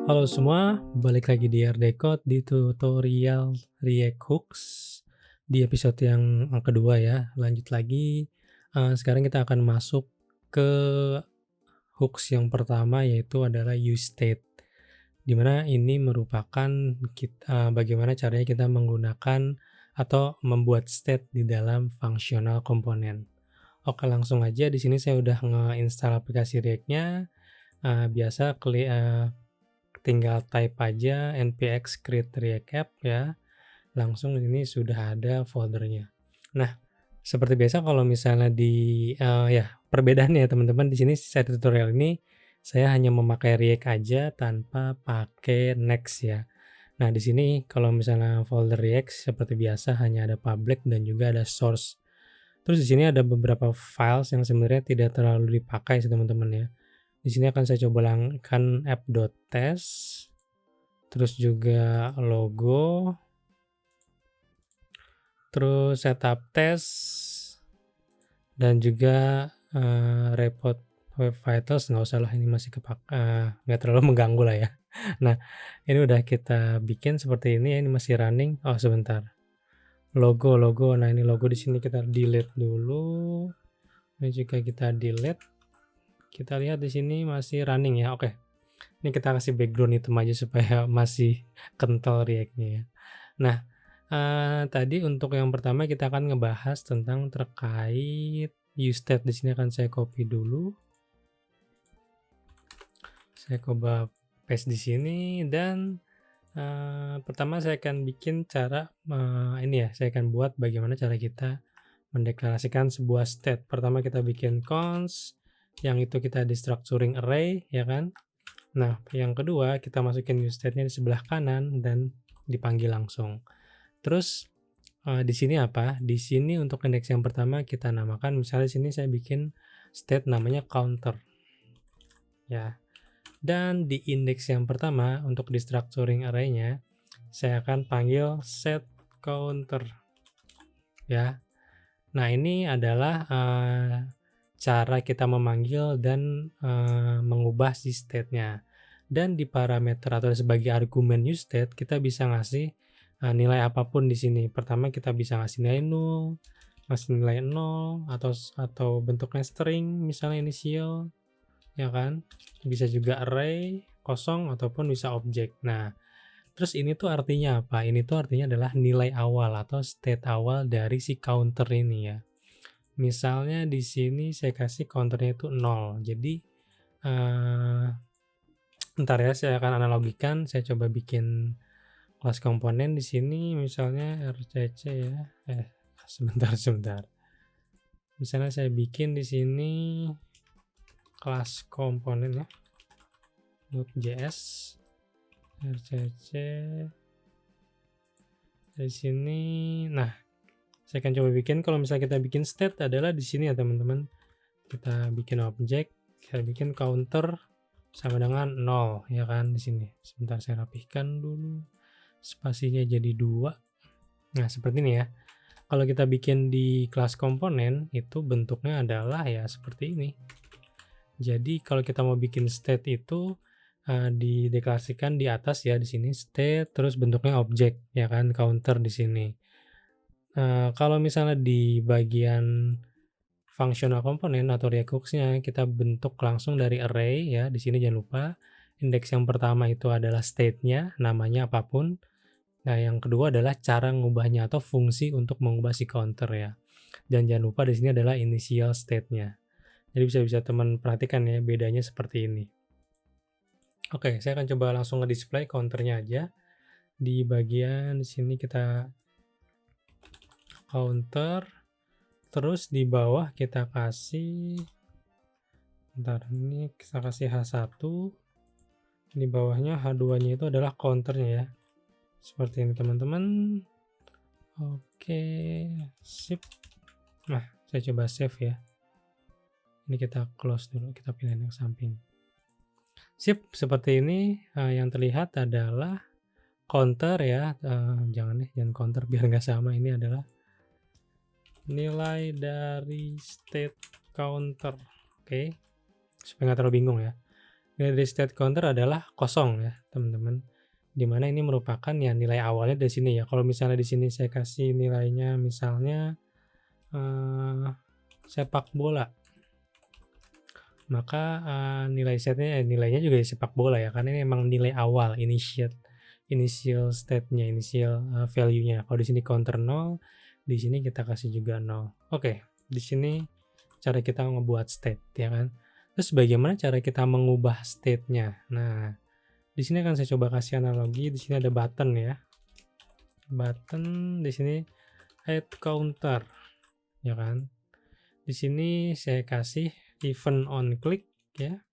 Halo semua, balik lagi di RDCode di tutorial React Hooks di episode yang kedua ya. Lanjut lagi, sekarang kita akan masuk ke hooks yang pertama yaitu adalah useState. Di mana ini merupakan bagaimana caranya kita menggunakan atau membuat state di dalam functional komponen. Oke, langsung aja di sini saya udah nge-install aplikasi React-nya, biasa tinggal type aja npx create react app ya, langsung ini sudah ada foldernya. Nah, seperti biasa kalau misalnya ya perbedaannya ya teman-teman, di sini saya tutorial ini saya hanya memakai React aja tanpa pakai Next ya. Nah, di sini kalau misalnya folder React seperti biasa hanya ada public dan juga ada source. Terus di sini ada beberapa files yang sebenarnya tidak terlalu dipakai sih teman-teman ya. Di sini akan saya coba langkan app.test, terus juga logo, terus setup test, dan juga report web vitals nggak usah lah, ini masih nggak terlalu mengganggu lah ya. Nah, ini udah kita bikin seperti ini ya, ini masih running. Oh sebentar, logo. Nah ini logo di sini kita delete dulu. Ini juga kita delete. Kita lihat di sini masih running ya. Oke. Ini kita kasih background hitam aja supaya masih kental React-nya ya. Nah, tadi untuk yang pertama kita akan ngebahas tentang terkait useState. Di sini akan saya copy dulu. Saya coba paste di sini dan pertama saya akan bikin cara ini ya, saya akan buat bagaimana cara kita mendeklarasikan sebuah state. Pertama kita bikin const, yang itu kita destructuring array ya kan. Nah, yang kedua kita masukin useState-nya di sebelah kanan dan dipanggil langsung. Terus di sini apa? Di sini untuk indeks yang pertama kita namakan, misalnya di sini saya bikin state namanya counter. Ya. Dan di indeks yang pertama untuk destructuring array-nya saya akan panggil set counter. Ya. Nah, ini adalah cara kita memanggil dan mengubah si state-nya. Dan di parameter atau sebagai argumen useState kita bisa ngasih nilai apapun di sini. Pertama kita bisa ngasih nilai 0, ngasih nilai 0 atau bentuknya string misalnya initial ya kan. Bisa juga array kosong ataupun bisa objek. Nah, terus ini tuh artinya apa? Ini tuh artinya adalah nilai awal atau state awal dari si counter ini ya. Misalnya di sini saya kasih counternya itu 0. Jadi ntar ya saya akan analogikan, saya coba bikin kelas komponen di sini misalnya RCC ya. Sebentar. Misalnya saya bikin di sini kelas komponen ya. .js RCC di sini. Nah, saya akan coba bikin, kalau misalnya kita bikin state adalah di sini ya teman-teman. Kita bikin objek, saya bikin counter sama dengan 0 ya kan di sini. Sebentar saya rapihkan dulu. Spasinya jadi 2. Nah, seperti ini ya. Kalau kita bikin di kelas komponen itu bentuknya adalah ya seperti ini. Jadi kalau kita mau bikin state itu dideklarasikan di atas ya di sini state, terus bentuknya objek ya kan, counter di sini. Kalau misalnya di bagian functional komponen atau React Hooks-nya kita bentuk langsung dari array ya. Di sini jangan lupa indeks yang pertama itu adalah state-nya, namanya apapun. Nah, yang kedua adalah cara mengubahnya atau fungsi untuk mengubah si counter ya. Dan jangan lupa di sini adalah initial state-nya. Jadi bisa teman perhatikan ya bedanya seperti ini. Oke, saya akan coba langsung nge-display counternya aja. Di bagian sini kita counter, terus di bawah kita kasih, bentar, ini kita kasih H1, di bawahnya H2-nya itu adalah counternya ya. Seperti ini teman-teman. Oke, sip. Nah, saya coba save ya. Ini kita close dulu, kita pilih yang samping. Sip, seperti ini yang terlihat adalah counter ya. Jangan counter biar nggak sama. Ini adalah nilai dari state counter. Oke, supaya nggak terlalu bingung ya. Nilai dari state counter adalah kosong ya, teman-teman. Di mana ini merupakan ya nilai awalnya dari sini ya. Kalau misalnya di sini saya kasih nilainya misalnya sepak bola, maka nilainya juga sepak bola ya, karena ini memang nilai awal, initial state-nya, initial value-nya. Kalau di sini counter 0, di sini kita kasih juga 0. Oke, di sini cara kita ngebuat state ya kan. Terus bagaimana cara kita mengubah state-nya? Nah, di sini akan saya coba kasih analogi. Di sini ada button ya. Button di sini add counter ya kan. Di sini saya kasih event on click ya.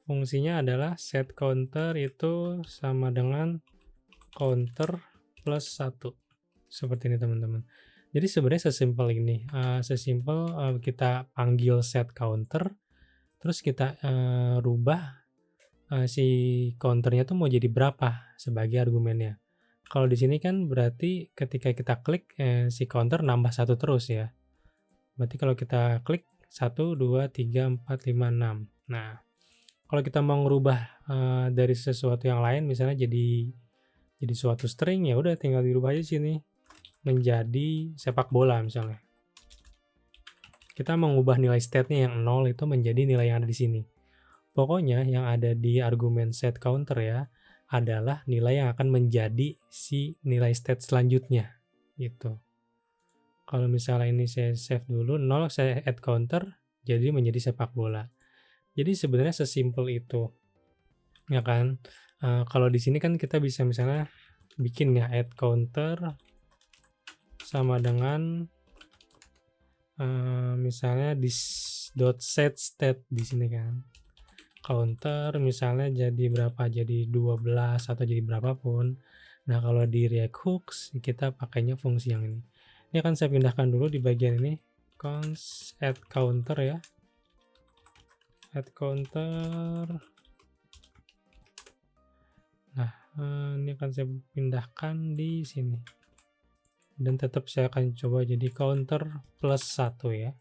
Fungsinya adalah set counter itu sama dengan counter plus 1. Seperti ini teman-teman. Jadi sebenarnya sesimpel ini, kita panggil set counter, terus kita rubah si counternya tuh mau jadi berapa sebagai argumennya. Kalau di sini kan berarti ketika kita klik si counter nambah 1 terus ya. Berarti kalau kita klik 1, 2, 3, 4, 5, 6. Nah, kalau kita mau ngerubah dari sesuatu yang lain misalnya jadi suatu string, ya udah tinggal dirubah aja sini menjadi sepak bola misalnya. Kita mengubah nilai state-nya yang 0 itu menjadi nilai yang ada di sini. Pokoknya yang ada di argumen set counter ya adalah nilai yang akan menjadi si nilai state selanjutnya gitu. Kalau misalnya ini saya save dulu 0, saya add counter jadi menjadi sepak bola. Jadi sebenarnya sesimpel itu. Ya kan? Kalau di sini kan kita bisa misalnya bikin ya add counter sama dengan misalnya this.set state di sini kan. Counter misalnya jadi berapa? Jadi 12 atau jadi berapapun. Nah, kalau di React Hooks kita pakainya fungsi yang ini. Ini akan saya pindahkan dulu di bagian ini. Const add counter ya. Add counter. Nah, ini akan saya pindahkan di sini. Dan tetap saya akan coba jadi counter plus 1 ya.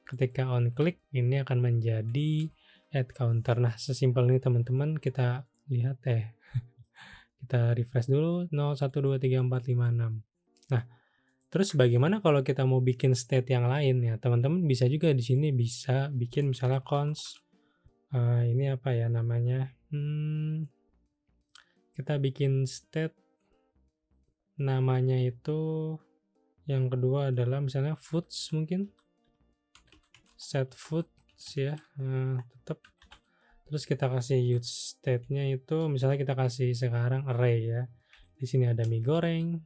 Ketika on click ini akan menjadi add counter. Nah, sesimpel ini teman-teman, kita lihat kita refresh dulu 0 1 2 3 4 5 6. Nah, terus bagaimana kalau kita mau bikin state yang lain ya? Teman-teman bisa juga di sini bisa bikin misalnya const ini apa ya namanya? Kita bikin state namanya itu yang kedua adalah misalnya foods mungkin. Set foods ya. Tetap terus kita kasih use state-nya itu misalnya kita kasih sekarang array ya. Di sini ada mie goreng.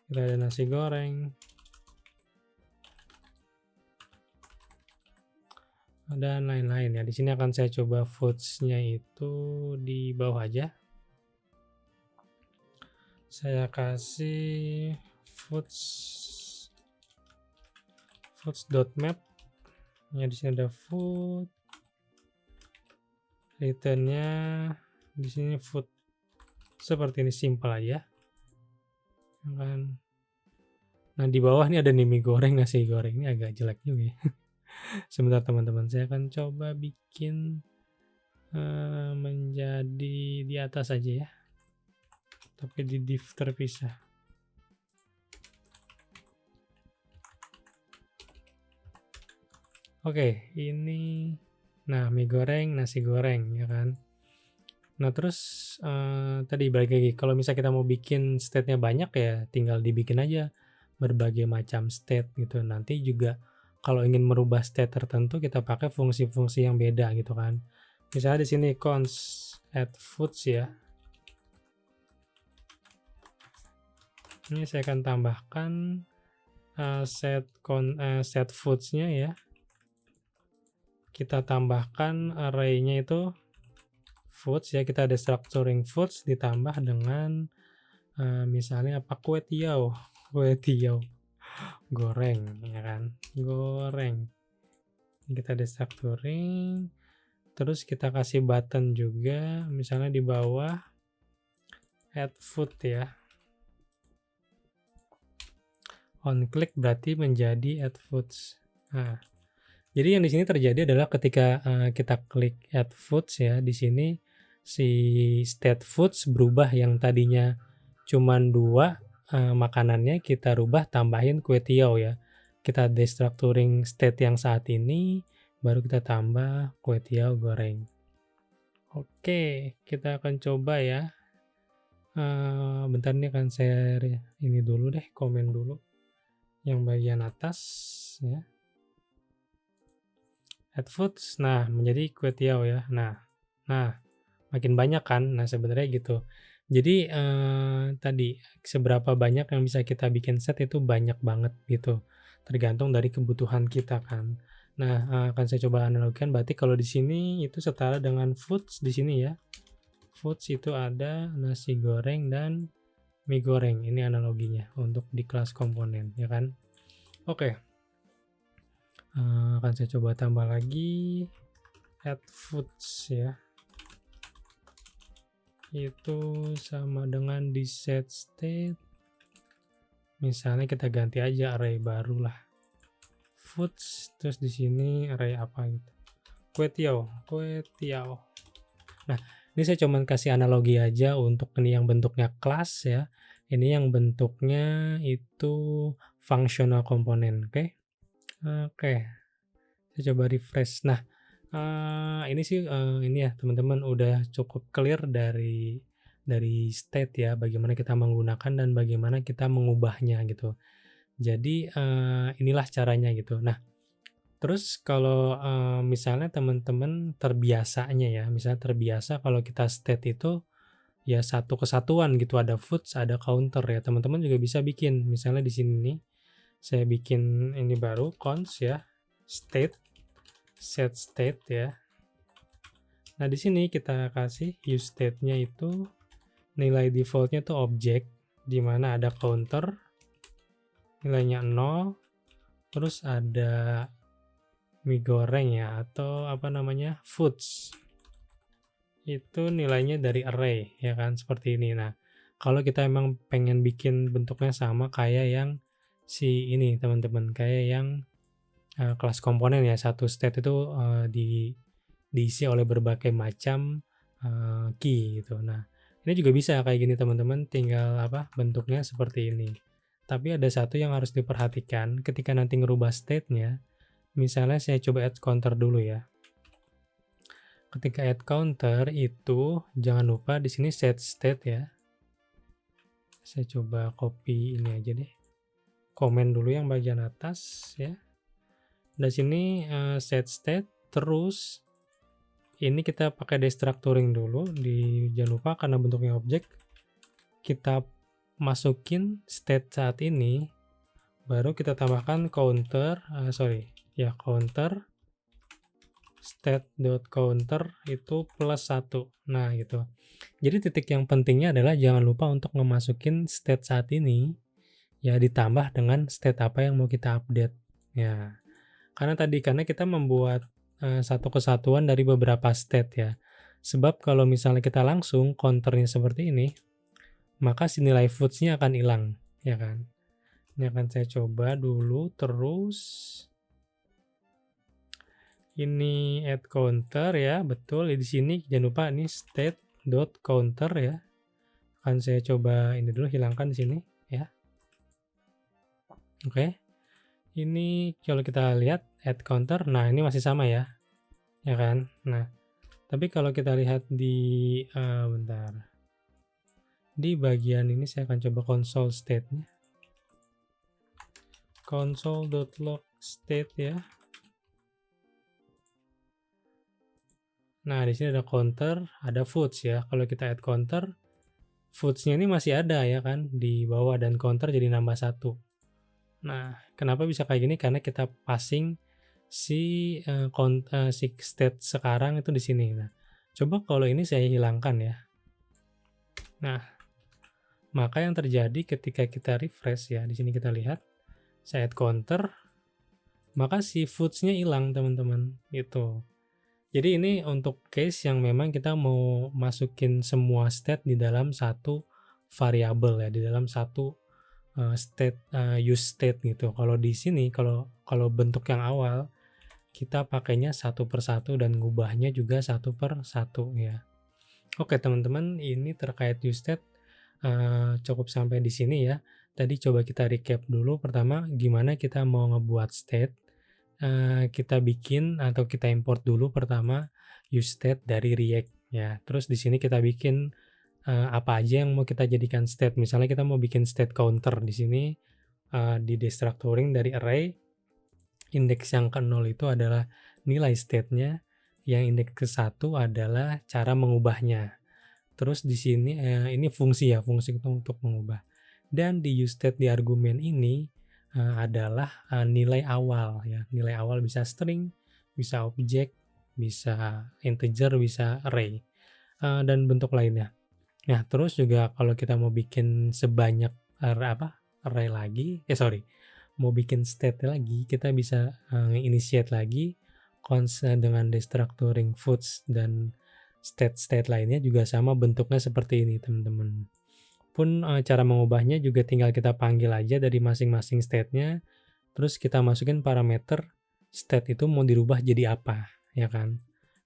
Kita ada nasi goreng. Dan lain-lain ya. Di sini akan saya coba foods-nya itu di bawah aja. Saya kasih foods.map. Ya di sini ada food. Return-nya di sini food. Seperti ini simple aja. Kan. Nah, di bawah ini ada nih mie goreng, nasi goreng. Ini agak jelek juga ya. Sebentar teman-teman, saya akan coba bikin menjadi di atas aja ya. Tapi di div terpisah. Oke, ini nah mie goreng, nasi goreng ya kan. Nah, terus tadi balik lagi kalau misalnya kita mau bikin state-nya banyak ya tinggal dibikin aja berbagai macam state gitu. Nanti juga kalau ingin merubah state tertentu kita pakai fungsi-fungsi yang beda gitu kan. Misalnya di sini const add foods ya. Ini saya akan tambahkan set foods-nya ya. Kita tambahkan array-nya itu foods ya, kita ada structuring foods ditambah dengan misalnya apa kue tiaw goreng ya kan, goreng. Kita ada structuring, terus kita kasih button juga misalnya di bawah add food ya. On click berarti menjadi add foods. Nah, Jadi yang di sini terjadi adalah ketika, kita klik add foods ya, di sini si state foods berubah yang tadinya cuman 2 makanannya kita rubah tambahin kue tiaw ya. Kita destructuring state yang saat ini, baru kita tambah kue tiaw goreng. Oke, kita akan coba ya. Bentar nih akan saya ini dulu deh, komen dulu yang bagian atas ya. Add foods, nah menjadi kue tiaw ya. Nah makin banyak kan. Nah sebenarnya gitu. Jadi tadi seberapa banyak yang bisa kita bikin set itu banyak banget gitu. Tergantung dari kebutuhan kita kan. Nah, akan saya coba analogikan berarti kalau di sini itu setara dengan foods di sini ya. Foods itu ada nasi goreng dan mie goreng. Ini analoginya untuk di kelas komponen ya kan. Oke. Akan saya coba tambah lagi add foods ya. Itu sama dengan di set state. Misalnya kita ganti aja array baru lah. Foods, terus di sini array apa gitu. Kue tiaw. Nah, ini saya cuman kasih analogi aja untuk ini yang bentuknya kelas ya. Ini yang bentuknya itu functional komponen, oke? Oke. Saya coba refresh. Nah, ini sih ini ya teman-teman udah cukup clear dari state ya, bagaimana kita menggunakan dan bagaimana kita mengubahnya gitu. Jadi inilah caranya gitu. Nah, terus kalau misalnya teman-teman terbiasanya ya, misalnya terbiasa kalau kita state itu ya satu kesatuan gitu, ada foods, ada counter ya. Teman-teman juga bisa bikin. Misalnya di sini nih, saya bikin ini baru cons ya, state, set state ya. Nah, di sini kita kasih use state-nya itu nilai default-nya tuh objek di mana ada counter nilainya 0, terus ada mie goreng ya atau apa namanya foods. Itu nilainya dari array ya kan seperti ini. Nah, kalau kita emang pengen bikin bentuknya sama kayak yang si ini teman-teman, kayak yang kelas komponen ya, satu state itu diisi oleh berbagai macam key gitu. Nah, ini juga bisa kayak gini teman-teman, tinggal apa bentuknya seperti ini. Tapi ada satu yang harus diperhatikan ketika nanti ngerubah state-nya. Misalnya saya coba add counter dulu ya. Ketika add counter itu jangan lupa di sini set state ya. Saya coba copy ini aja deh. Komen dulu yang bagian atas ya. Dari sini set state, terus ini kita pakai destructuring dulu, jangan lupa karena bentuknya objek, kita masukin state saat ini, baru kita tambahkan counter, counter state.counter itu plus 1. Nah gitu. Jadi titik yang pentingnya adalah jangan lupa untuk memasukin state saat ini, ya ditambah dengan state apa yang mau kita update. Ya, karena kita membuat satu kesatuan dari beberapa state ya. Sebab kalau misalnya kita langsung counternya seperti ini, maka si nilai foods-nya akan hilang, ya kan. Ini akan saya coba dulu, terus ini add counter ya, betul. Di sini jangan lupa ini state.counter ya. Akan saya coba ini dulu, hilangkan di sini ya. Oke. Ini kalau kita lihat add counter, nah ini masih sama ya. Ya kan? Nah, tapi kalau kita lihat di bentar. Di bagian ini saya akan coba console state-nya. Console.log state ya. Nah, di sini ada counter, ada foods ya. Kalau kita add counter, foods-nya ini masih ada ya kan di bawah dan counter jadi nambah 1. Nah, kenapa bisa kayak gini? Karena kita passing si state sekarang itu di sini. Nah, coba kalau ini saya hilangkan ya. Nah, maka yang terjadi ketika kita refresh ya, di sini kita lihat saya add counter, maka si foods-nya hilang teman-teman. Gitu. Jadi ini untuk case yang memang kita mau masukin semua state di dalam satu variabel ya, di dalam satu use state gitu. Kalau di sini kalau bentuk yang awal kita pakainya satu per satu dan ngubahnya juga satu per satu ya. Oke teman-teman, ini terkait useState cukup sampai di sini ya. Tadi coba kita recap dulu, pertama gimana kita mau ngebuat state, kita bikin atau kita import dulu pertama useState dari React ya. Terus di sini kita bikin, apa aja yang mau kita jadikan state, misalnya kita mau bikin state counter di sini, di destructuring dari array, indeks yang ke-0 itu adalah nilai state-nya, yang indeks ke-1 adalah cara mengubahnya. Terus di sini, ini fungsi ya, fungsi itu untuk mengubah. Dan di useState di argumen ini, adalah, nilai awal ya, nilai awal bisa string, bisa objek, bisa integer, bisa array, dan bentuk lainnya. Nah, terus juga kalau kita mau bikin sebanyak array lagi, mau bikin state lagi, kita bisa, initiate lagi dengan destructuring foods dan state-state lainnya juga sama bentuknya seperti ini teman-teman. Pun cara mengubahnya juga tinggal kita panggil aja dari masing-masing state-nya, terus kita masukin parameter state itu mau dirubah jadi apa, ya kan.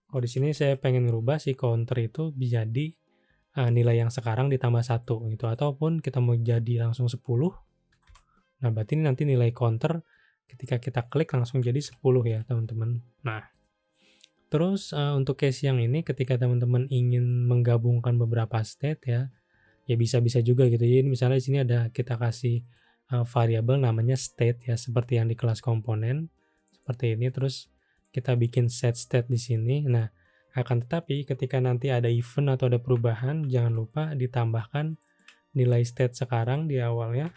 Kalau di sini saya pengen ngerubah si counter itu jadi nilai yang sekarang ditambah 1 gitu, ataupun kita mau jadi langsung 10. Nah, berarti ini nanti nilai counter ketika kita klik langsung jadi 10 ya, teman-teman. Nah, terus untuk case yang ini ketika teman-teman ingin menggabungkan beberapa state ya, ya bisa-bisa juga gitu. Jadi misalnya di sini ada kita kasih variabel namanya state ya, seperti yang di kelas komponen seperti ini. Terus kita bikin set state di sini. Nah, akan tetapi ketika nanti ada event atau ada perubahan, jangan lupa ditambahkan nilai state sekarang di awalnya,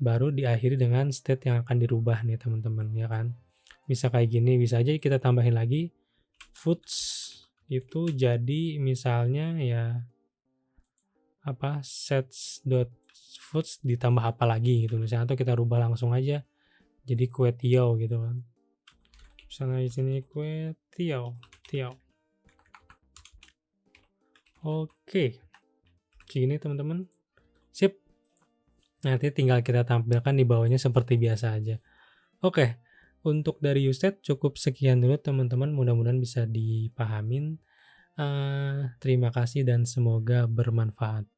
baru diakhiri dengan state yang akan dirubah nih teman-teman ya kan. Bisa kayak gini, bisa aja kita tambahin lagi foods itu jadi misalnya ya sets.foods ditambah apa lagi gitu misalnya, atau kita rubah langsung aja jadi kue tiaw gitu kan. Misalnya di sini kue tiaw. Oke. Segini teman-teman. Sip. Nanti tinggal kita tampilkan di bawahnya seperti biasa aja. Oke. Untuk dari useState cukup sekian dulu teman-teman, mudah-mudahan bisa dipahamin. Terima kasih dan semoga bermanfaat.